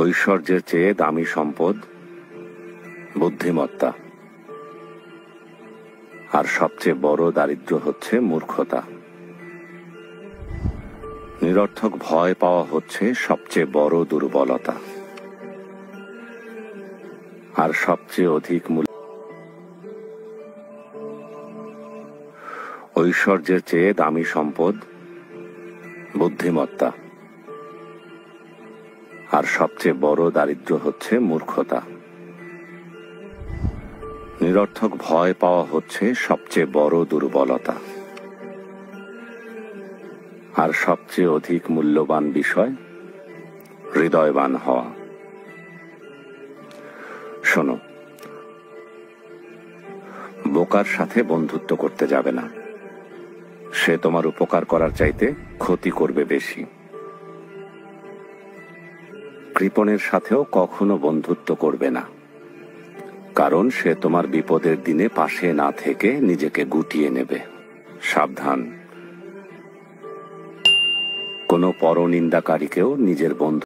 ঐশ্বর্যের চেয়ে দামি সম্পদ বুদ্ধিমত্তা, আর সবচেয়ে বড় দারিদ্র্য হচ্ছে মূর্খতা। নিরর্থক ভয় পাওয়া হচ্ছে সবচেয়ে বড় দুর্বলতা, আর সবচেয়ে অধিক মূল্য। ঐশ্বর্যের চেয়ে দামি সম্পদ বুদ্ধিমত্তা, আর সবচেয়ে বড় দারিদ্র্য হচ্ছে মূর্খতা। নিরর্থক ভয় পাওয়া হচ্ছে সবচেয়ে বড় দুর্বলতা, আর সবচেয়ে অধিক মূল্যবান বিষয় হৃদয়বান হওয়া। শোনো, বোকার সাথে বন্ধুত্ব করতে যাবে না, সে তোমার উপকার করার চাইতে ক্ষতি করবে বেশি। কৃপণের সাথেও কখনো বন্ধুত্ব করবে না, কারণ সে তোমার বিপদের দিনে পাশে না থেকে নিজেকে গুটিয়ে নেবে। সাবধান, কোনো পরনিন্দাকারীকেও নিজের বন্ধু